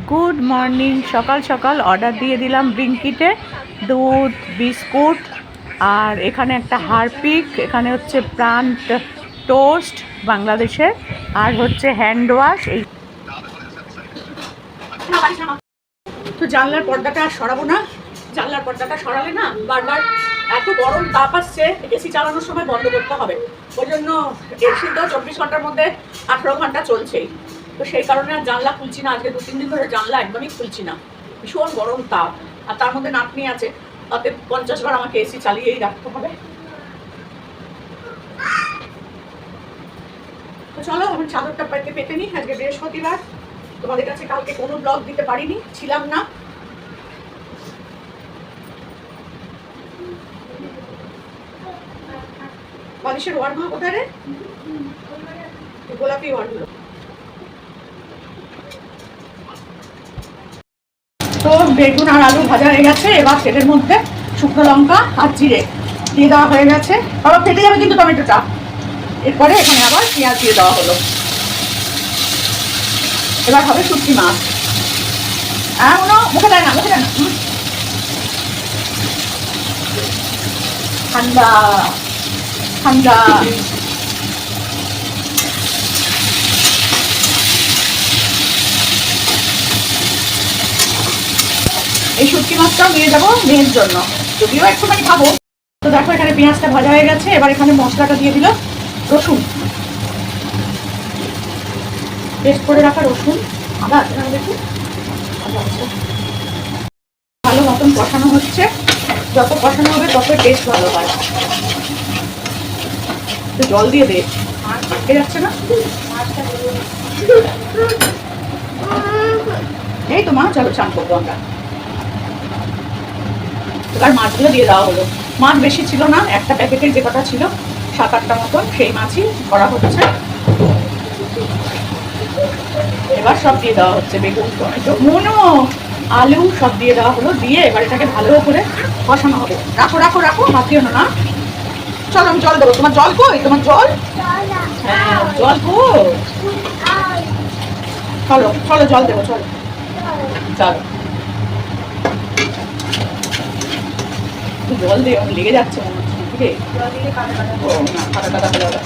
Good morning. সকাল সকাল order দিয়ে দিলাম ব্লিঙ্কিটে দুধ, বিস্কুট, আর এখানে একটা হারপিক, এখানে হচ্ছে প্রাণ টোস্ট বাংলাদেশের, আর হচ্ছে হ্যান্ড ওয়াশ। এই তো জানলার পর্দাটা সরাবো না, জানলার পর্দাটা সরালে না বারবার এত গরম তাপ আসছে, এসি চালানোর সময় বন্ধ করতে হবে। ওই জন্য এসি তো 24 ঘন্টার মধ্যে 18 ঘন্টা চলছেই, তো সেই কারণে আর জানলা খুলছি না। আজকে 2-3 দিন ধরে জানলা একদমই খুলছি না, ভীষণ গরম তাপ। আর তার মধ্যে নাতনি আছে, তাতে 50 বার আমাকে এসি চালিয়েই রাখতে হবে। তো চলো আমি চাদরটা পেতে নিই। আজকে বৃহস্পতিবার, তোমাদের কাছে কালকে কোনো ব্লগ দিতে পারিনি, ছিলাম না। বালিশের ওয়ারগুলো কোথায় রে? গোলাপি ওয়ারগুলো। তো বেগুন আর আলু ভাজা হয়ে গেছে, এবার তেলের মধ্যে শুকনো লঙ্কা আর জিরে দিয়ে দেওয়া হয়ে গেছে। আবার ফেটে যাবে কিন্তু টমেটোটা। এরপরে এখানে আবার পেঁয়াজ দিয়ে দেওয়া হলো। এবার হবে শুটকি মাছ। মুখে দেয় না, মুখে দেয় না। ঠান্ডা ঠান্ডা। এই শুটকি মাছটাও নিয়ে যাবো মেয়ের জন্য, যদিও একটুখানি খাবো। তো দেখো এখানে পেঁয়াজটা ভাজা হয়ে গেছে, এবার এখানে মশলাটা দিয়ে দিল। রসুন, পেস্ট করে রাখা রসুন, আদা আছে না দেখুন, আদা আছে। ভালো মতন কষানো হচ্ছে, যত কষানো হবে তত টেস্ট ভালো হয়। তো জল দিয়ে দে, আটকে যাচ্ছে না। এই তো মা, চলো চান করবো আমরা। এবার মাছগুলো দিয়ে দেওয়া হলো। মাছ বেশি ছিল না, একটা প্যাকেটের যে কটা ছিল 7-8টা মতন, সেই মাছই করা হচ্ছে। এবার সব দিয়ে দেওয়া হচ্ছে, বেগুন, টমেটো, মুনো, আলু সব দিয়ে দেওয়া হলো। দিয়ে এবার এটাকে ভালো করে কষানো হবে। রাখো রাখো রাখো, হাত দিও না। চলো আমি জল দেবো। তোমার জল কই? তোমার জল? হ্যাঁ জল কই? চলো চলো জল দেবো, চলো চলো। জল দিয়ে লেগে যাচ্ছে মনে হচ্ছে, ঠিক আছে? কাদা কাদা হয়ে যাবে।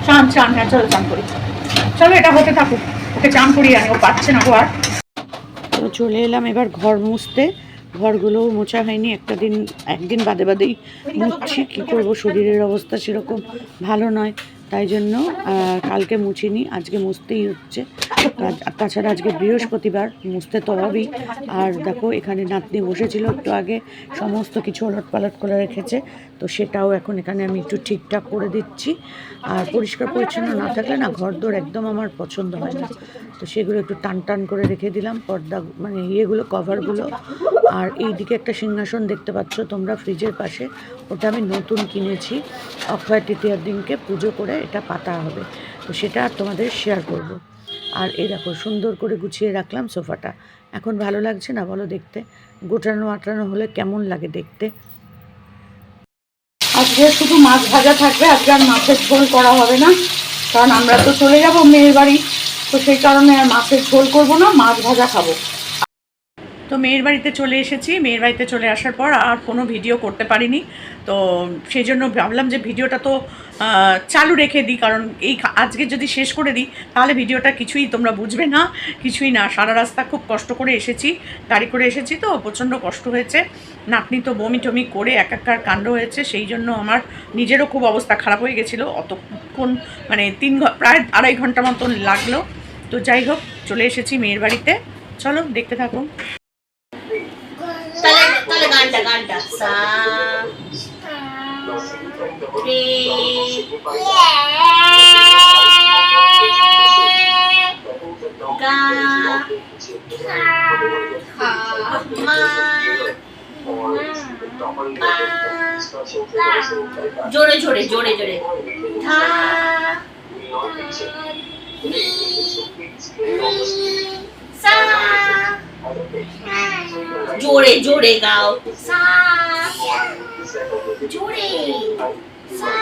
চান চান, হ্যাঁ চলো চান করি। চলো এটা হতে থাকুক, ওকে চান করিয়ে আনি, ও পাচ্ছে না গো আর। তো চলে এলাম এবার ঘর মুছতে। ঘরগুলোও মোছা হয়নি, একদিন বাদে বাদেই মুছছি। কী করবো, শরীরের অবস্থা সেরকম ভালো নয়, তাই জন্য কালকে মুছিনি, আজকে মুছতেই হচ্ছে। তাছাড়া আজকে বৃহস্পতিবার, মুছতে তো হবেই। আর দেখো এখানে নাতনি বসেছিল একটু আগে, সমস্ত কিছু ওলট পালট করে রেখেছে, তো সেটাও এখন এখানে আমি একটু ঠিকঠাক করে দিচ্ছি। আর পরিষ্কার পরিচ্ছন্ন না থাকলে না ঘরদোর একদম আমার পছন্দ হয় না, তো সেগুলো একটু টান টান করে রেখে দিলাম, পর্দা মানে ইয়েগুলো, কভারগুলো। আর এইদিকে একটা সিংহাসন দেখতে পাচ্ছ তোমরা ফ্রিজের পাশে, ওটা আমি নতুন কিনেছি। অক্ষয় তৃতীয়ার দিনকে পুজো করে এটা পাতা হবে, তো সেটা আর তোমাদের শেয়ার করব। আর এই দেখো সুন্দর করে গুছিয়ে রাখলাম সোফাটা। এখন ভালো লাগছে না বলো দেখতে? গোটানো আটানো হলে কেমন লাগে দেখতে? আজকে শুধু মাছ ভাজা থাকবে, আজকে আর মাছের ঝোল করা হবে না, কারণ আমরা তো চলে যাব মেয়ের বাড়ি, তো সেই কারণে আর মাছের ঝোল করবো না, মাছ ভাজা খাবো। তো মেয়ের বাড়িতে চলে এসেছি, মেয়ের বাড়িতে চলে আসার পর আর কোনো ভিডিও করতে পারিনি, তো সেই জন্য ভাবলাম যে ভিডিওটা তো চালু রেখে দিই, কারণ এই আজকে যদি শেষ করে দিই তাহলে ভিডিওটা কিছুই তোমরা বুঝবে না, কিছুই না। সারা রাস্তা খুব কষ্ট করে এসেছি, গাড়ি করে এসেছি, তো প্রচণ্ড কষ্ট হয়েছে। নাতনি তো বমি টমি করে একাকার কাণ্ড হয়েছে, সেই জন্য আমার নিজেরও খুব অবস্থা খারাপ হয়ে গেছিলো। অতক্ষণ মানে প্রায় 2.5 ঘন্টা মতন লাগলো। তো যাই হোক, চলে এসেছি মেয়ের বাড়িতে, চলো দেখতে থাকো। তাহলে গানটা গানটা সা রে গা মা জোরে জোরে জোরে জোরে ধা মি সা জোরে জোরে গাও সা জোরে সা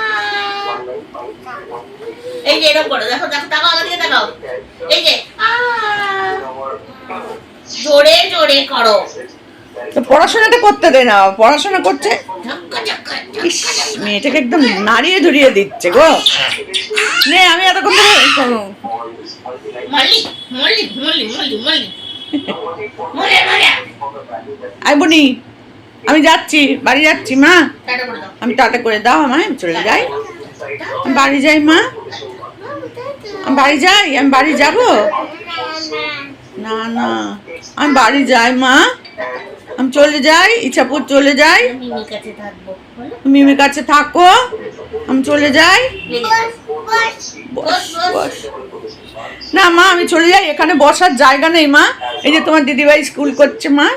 এই যে এরকম করো দেখো দেখো তাকাও আমার দিকে তাকাও এই যে জোরে জোরে করো তো পড়াশোনাটা করতে দে না, পড়াশোনা করছে। ঝক্কা ঝক্কা ইস, মেয়েটাকে একদম নাড়িয়ে ধরিয়ে দিচ্ছে গো। নে আমি এতক্ষণ ধরে মল্লি মল্লি মল্লি মল্লি মল্লি মরে মরে আই বনি, আমি যাচ্ছি, বাড়ি যাচ্ছি মা। টাটা করে দাও আমি টাটা করে দাও আমায়, আমি চলে যাই। আমি বাড়ি যাই মা, আমি বাড়ি যাই, আমি বাড়ি যাব। না না, আমি বাড়ি যাই মা, আমি চলে যাই, ইচ্ছাপুর চলে যাই। মিমির কাছে থাকবো বলো মিমির কাছে থাকো, আমি চলে যাই। বস বস না মা, আমি চলে যাই, এখানে বসার জায়গা নেই মা। এই যে তোমার দিদিভাই স্কুল করছে মা,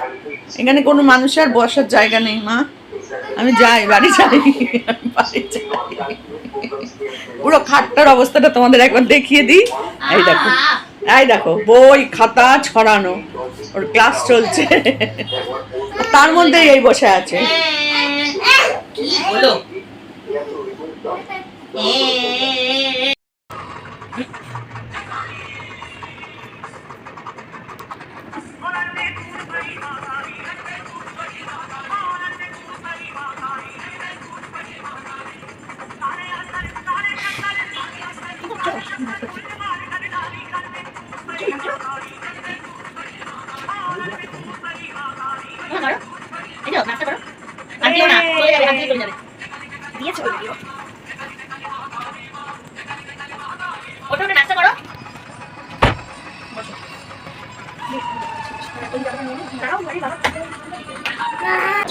এখানে কোনো মানুষের বসার জায়গা নেই মা। আমি যাই, বাড়ি যাই, আমি বাড়ি যাই। পুরো খাটটার অবস্থাটা তোমাদের একবার দেখিয়ে দিই। এই দেখো, এই দেখো, বই খাতা ছড়ানো, ওর ক্লাস চলছে, তার মধ্যেই এই বসে আছে। কি হলো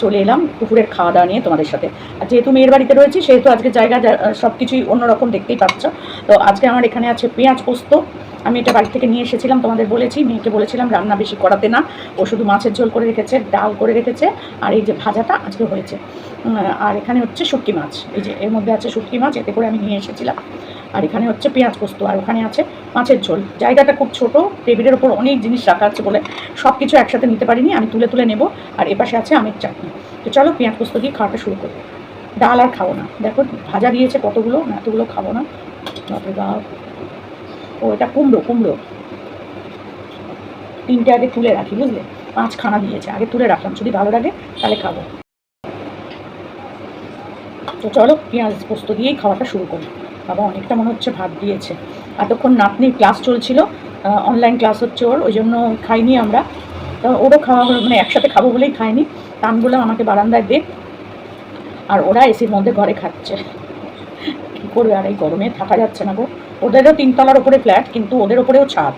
চলে এলাম দুপুরের খাওয়া দাওয়া নিয়ে তোমাদের সাথে। আর যেহেতু মেয়ের বাড়িতে রয়েছি সেহেতু আজকে জায়গা সব কিছুই অন্যরকম, দেখতেই পাচ্ছ। তো আজকে আমার এখানে আছে পেঁয়াজ পোস্ত। আমি এটা বাড়ি থেকে নিয়ে এসেছিলাম, তোমাদের বলেছি, মেয়েকে বলেছিলাম রান্না বেশি করাতে না, ও শুধু মাছের ঝোল করে রেখেছে, ডাল করে রেখেছে, আর এই যে ভাজাটা আজকে হয়েছে। আর এখানে হচ্ছে শুটকি মাছ, এই যে এর মধ্যে আছে শুটকি মাছ, এতে করে আমি নিয়ে এসেছিলাম। আর এখানে হচ্ছে পেঁয়াজ পোস্ত, আর ওখানে আছে মাছের ঝোল। জায়গাটা খুব ছোট, টেবিলের ওপর অনেক জিনিস রাখা আছে বলে সব কিছু একসাথে নিতে পারিনি, আমি তুলে তুলে নেব। আর এপাশে আছে আমের চাটনি। তো চলো পেঁয়াজ পোস্ত দিয়ে খাওয়াটা শুরু করি। ডাল আর খাবো না, দেখো ভাজা দিয়েছে কতগুলো, এতগুলো খাবো না। বাপরে বাপ, ও এটা কুমড়ো, কুমড়ো তিনটে আগে তুলে রাখি, বুঝলে, 5খানা দিয়েছে, আগে তুলে রাখলাম, যদি ভালো লাগে তাহলে খাবো। তো চলো পেঁয়াজ পোস্ত দিয়েই খাওয়াটা শুরু করি। বাবা অনেকটা মনে হচ্ছে ভাত দিয়েছে। এতক্ষণ নাতনির ক্লাস চলছিল, অনলাইন ক্লাস হচ্ছে ওর, ওই জন্য খাইনি আমরা। তো ওরও খাওয়া হলো, মানে একসাথে খাবো বলেই খাইনি। তা আমি বললাম আমাকে বারান্দায় দে, আর ওরা এসির মধ্যে ঘরে খাচ্ছে। কী করবে, আর এই গরমে থাকা যাচ্ছে না গো। ওদেরও 3তলার ওপরে ফ্ল্যাট, কিন্তু ওদের ওপরেও ছাদ,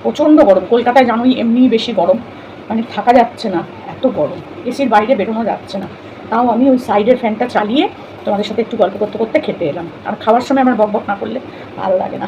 প্রচণ্ড গরম। কলকাতায় জানোই এমনিই বেশি গরম, মানে থাকা যাচ্ছে না, এত গরম, এসির বাইরে বেরোনো যাচ্ছে না। তাও আমি ওই সাইডের ফ্যানটা চালিয়ে তোমাদের সাথে একটু গল্প করতে করতে খেতে এলাম। আর খাওয়ার সময় আমার বকবক না করলে ভালো লাগে না।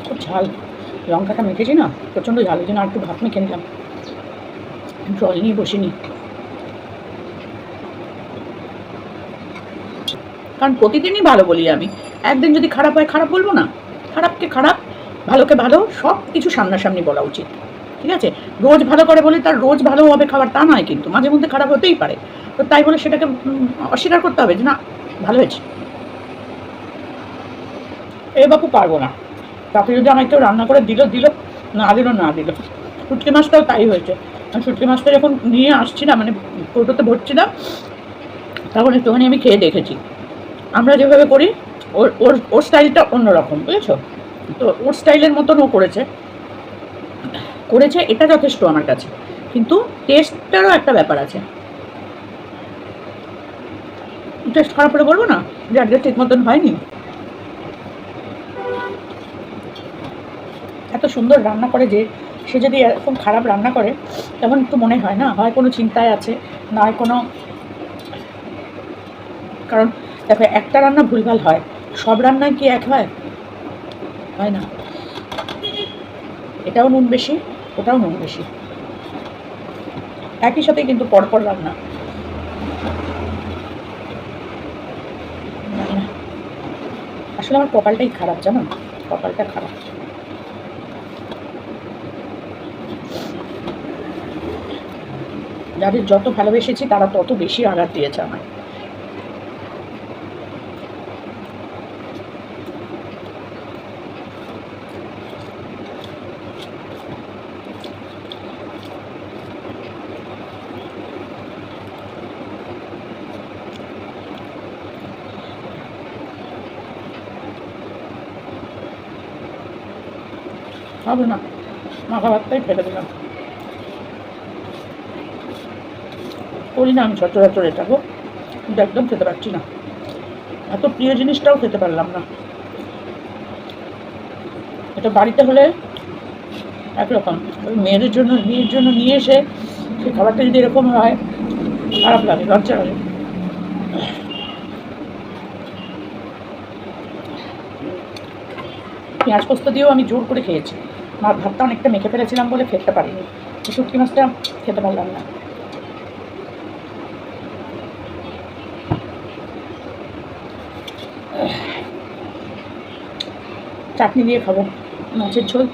খুব ঝাল, লঙ্কাটা মেখেছি না, প্রচণ্ড ঝাল, ওই জন্য আর একটু ভাত মেখে নিলাম, জল নিয়ে বসিনি। কারণ প্রতিদিনই ভালো বলি আমি, একদিন যদি খারাপ হয় খারাপ বলবো না। খারাপকে খারাপ, ভালোকে ভালো, সব কিছু সামনাসামনি বলা উচিত, ঠিক আছে? রোজ ভালো করে বলি তার রোজ ভালো হবে খাবার তা নয়, কিন্তু মাঝে মধ্যে খারাপ হতেই পারে। তো তাই বলে সেটাকে অস্বীকার করতে হবে যে না ভালো হয়েছে। এ বাপু পারবো না, তাতে যদি আমায় কেউ রান্না করে দিল দিল, না দিল না দিল। শুটকি মাছটাও তাই হয়েছে। আমি শুটকি মাছটা যখন নিয়ে আসছিলাম, মানে কৌটোতে ভরছিলাম, তখন একটুখানি আমি খেয়ে দেখেছি। আমরা যেভাবে করি ওর ওর ওর স্টাইলটা অন্যরকম, বুঝেছো? তো ওর স্টাইলের মতন ও করেছে, এটা যথেষ্ট আমার কাছে, কিন্তু টেস্টটারও একটা ব্যাপার আছে। টেস্ট খারাপ করে বলবো না যে আজকে ঠিক মতন হয়নি। এত সুন্দর রান্না করে যে, সে যদি এরকম খারাপ রান্না করে তখন একটু মনে হয় না, হয় কোনো চিন্তায় আছে, না হয় কোনো, কারণ দেখো একটা রান্না ভুলভাল হয়, সব রান্নায় কি এক হয়? হয় না, এটাও নুন বেশি, ওটাও নুন বেশি, একই সাথে কিন্তু পরপর রান্না। আসলে আমার কপালটাই খারাপ, জানো, কপালটা খারাপ। যাদের যত ভালোবেসেছি তারা তত বেশি আঘাত দিয়েছে আমায়। হবে না, মাখা ভাতটাই ফেলে দিলাম। করি না আমি সচরাচর এটা গো, কিন্তু একদম খেতে পারছি না, এত প্রিয় জিনিসটাও খেতে পারলাম না। এটা বাড়িতে হলে একরকম, মেয়ের জন্য নিয়ে এসে সেই খাবারটা যদি এরকম হয়, খারাপ লাগে, লজ্জা লাগে। পেঁয়াজ পোস্ত দিয়েও আমি জোর করে খেয়েছি, ভাতটা অনেকটা মেখে ফেলেছিলাম বলে খেতে পারিনি, শুটকি মাছটা খেতে পারলাম না। চাটনি দিয়ে খাবো মাছের ঝোল,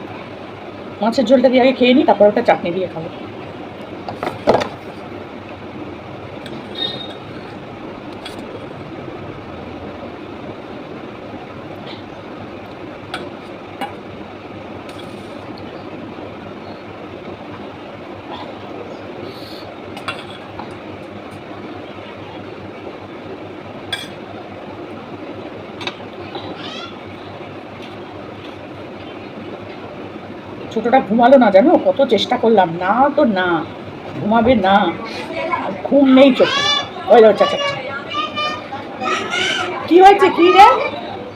মাছের ঝোলটা দিয়ে আগে খেয়ে নিই, তারপর ওটা চাটনি দিয়ে খাবো। ছোটটা ঘুমালো না, জানো, কত চেষ্টা করলাম, না তো না, ঘুমাবে না, ঘুম নেই চোখে। ওই চাচা, কি হয়েছে, কি রে,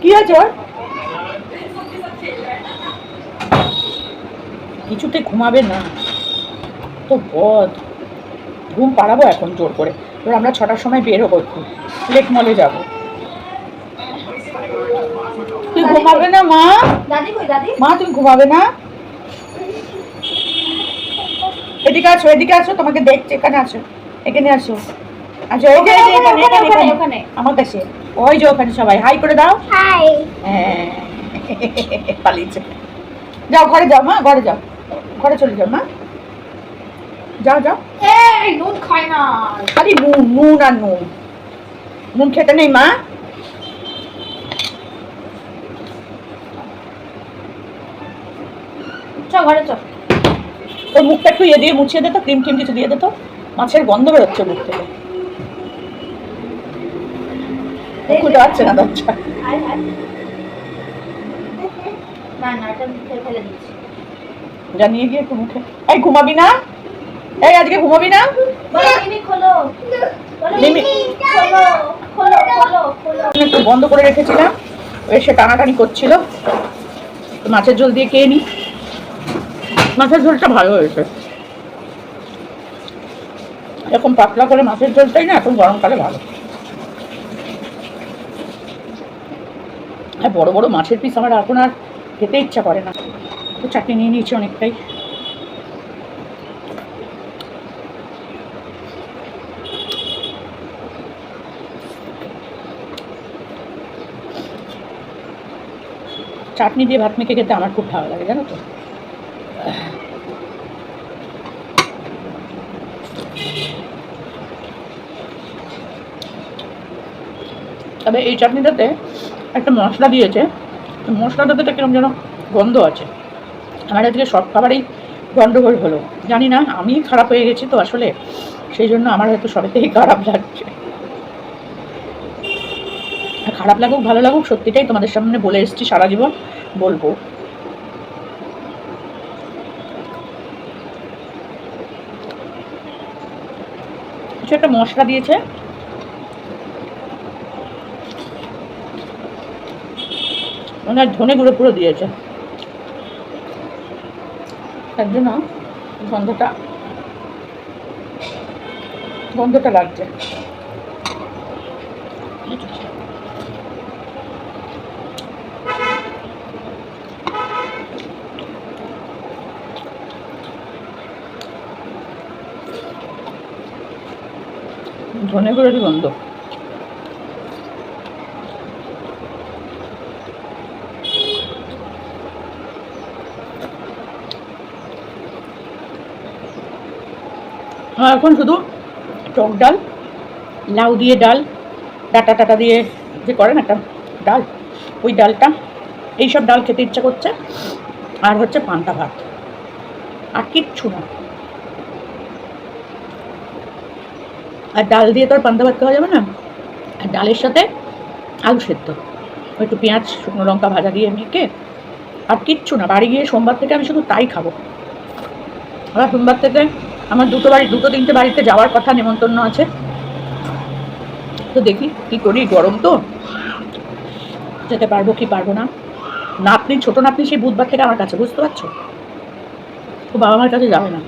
কি হয়েছে ওর? কিছুতে ঘুমাবে না, তো বদ। ঘুম পাড়াবো এখন জোর করে, এবার আমরা 6টার সময় বের হবো, একটু লেক মলে যাবো। তুই ঘুমাবে না মা? মা তুমি ঘুমাবে না? এদিকে আসো, এদিকে আসো, তোমাকে দেখছে, এখানে আসো, এখানে আসো, আচ্ছা এই যে এখানে আমার কাছে, ওই যে ওখানে সবাই হাই করে দাও। হাই। হ্যাঁ, পালিয়েছে। যাও ঘরে যাও মা, ঘরে যাও, ঘরে চলে যাও মা, যাও যাও। এই নুন খায় না, খালি নুন নুন আর নুন, নুন খেতে নেই মা। চল ঘরে চল। ওর মুখটা একটু ইয়ে দিয়ে মুছিয়ে দে তো, ক্রিম টিম কিছু দিয়ে দে তো, মাছের গন্ধ বেরোচ্ছে মুখ থেকে, খুঁজে পাচ্ছে না বাচ্চা। জানিয়ে গিয়ে একটু মুখে, এই ঘুমাবি না, এই আজকে ঘুমাবি না? একটু বন্ধ করে রেখেছিলাম, এসে টানাটানি করছিল, মাছের ঝোল দিয়ে খেয়ে নি। মাছের ঝোলটা ভালো হয়েছে, এরকম পাতলা করে মাছের ঝোলটাই না এখন গরমকালে ভালো। আর বড় বড় মাছের পিস আমার এখন আর খেতে ইচ্ছা করে না, তো চাটনি নিয়ে নিয়েছি অনেকটাই। চাটনি দিয়ে ভাত মেখে খেতে আমার খুব ভালো লাগে, জানো তো। তবে এই চাটনিটাতে একটা মশলা দিয়েছে, মশলাটাতে একটা কিরকম যেন গন্ধ আছে। আমার আজকে সব খাবারেই গন্ডগোল হলো, জানি না আমি খারাপ হয়ে গেছি তো আসলে, সেই জন্য আমার হয়তো সবেতেই খারাপ লাগছে। খারাপ লাগুক ভালো লাগুক, সত্যিটাই তোমাদের সামনে বলে এসেছি, সারা জীবন বলবো। কিছু একটা মশলা দিয়েছে, মনে হয় ধনে গুঁড়ো পুরো দিয়েছে, তার জন্য গন্ধটা লাগছে। ধনে গুঁড়োরই গন্ধ। এখন শুধু টক ডাল, লাউ দিয়ে ডাল, ডাটা টাটা দিয়ে যে করেন একটা ডাল, ওই ডালটা, এইসব ডাল খেতে ইচ্ছা করছে। আর হচ্ছে পান্তা ভাত, আর কিচ্ছু না। আর ডাল দিয়ে তো আর পান্তা ভাত খাওয়া যাবে না। আর ডালের সাথে আলু সেদ্ধ, একটু পেঁয়াজ শুকনো লঙ্কা ভাজা দিয়ে মেখে, আর কিচ্ছু না। বাড়ি গিয়ে সোমবার থেকে আমি শুধু তাই খাবো। আবার সোমবার থেকে আমার দুটো তিনটে বাড়িতে যাওয়ার কথা, নেমন্তন্ন আছে। তো দেখি কি করি, গরম তো, যেতে পারবো কি পারবো না। নাতনি, ছোট নাতনি সেই বুধবার থেকে আমার কাছে, বুঝতে পারছো? ও বাবা মার কাছে যাবে না।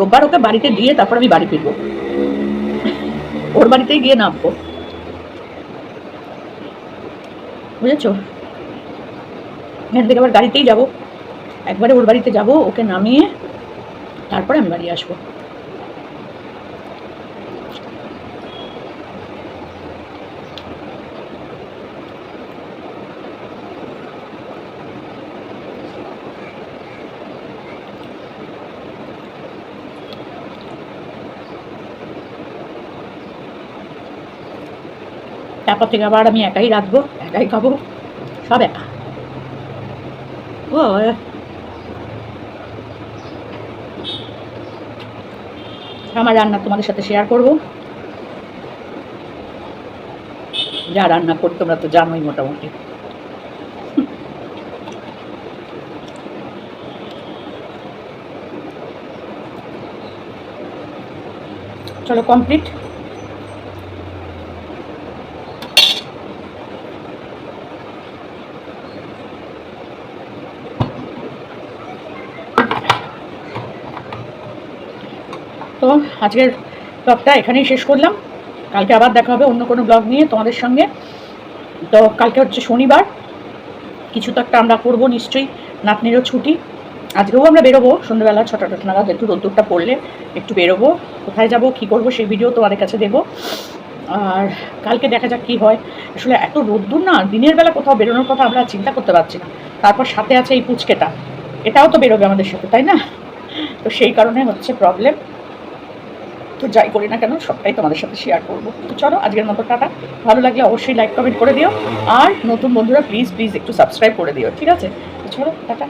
রোববার ওকে বাড়িতে দিয়ে তারপর আমি বাড়ি ফিরবো, ওর বাড়িতেই গিয়ে নামবো, বুঝেছো? এখান থেকে আবার গাড়িতেই যাবো, একবারে ওর বাড়িতে যাবো, ওকে নামিয়ে তারপরে আমি বাড়ি আসবো। তারপর থেকে আবার আমি একাই রাঁধবো, একাই খাবো, সব একা। ও আমার রান্না তোমাদের সাথে শেয়ার করবো, যা রান্না করি তোমরা তো জানোই মোটামুটি। চলো কমপ্লিট। তো আজকের ব্লগটা এখানেই শেষ করলাম। কালকে আবার দেখা হবে অন্য কোনো ব্লগ নিয়ে তোমাদের সঙ্গে। তো কালকে হচ্ছে শনিবার, কিছু তো একটা আমরা করবো নিশ্চয়ই, নাতনিরও ছুটি। আজকেও আমরা বেরোবো সন্ধ্যাবেলা 6টা নাগাদ, একটু রোদ্দুরটা পড়লে একটু বেরোবো। কোথায় যাব কি করব সেই ভিডিও তোমাদের কাছে দেবো। আর কালকে দেখা যাক কি হয়। আসলে এত রোদ্দুর না, দিনের বেলা কোথাও বেরোনোর কথা আমরা চিন্তা করতে পারছি না। তারপর সাথে আছে এই পুচকেটা, এটাও তো বেরোবে আমাদের সাথে, তাই না? তো সেই কারণে হচ্ছে প্রবলেম। তো যাই করি না কেন সবটাই তোমাদের সাথে শেয়ার করবো। তো চলো আজকের মতো টাটা। ভালো লাগলে অবশ্যই লাইক কমেন্ট করে দিও, আর নতুন বন্ধুরা প্লিজ একটু সাবস্ক্রাইব করে দিও, ঠিক আছে? তো চলো টাটা।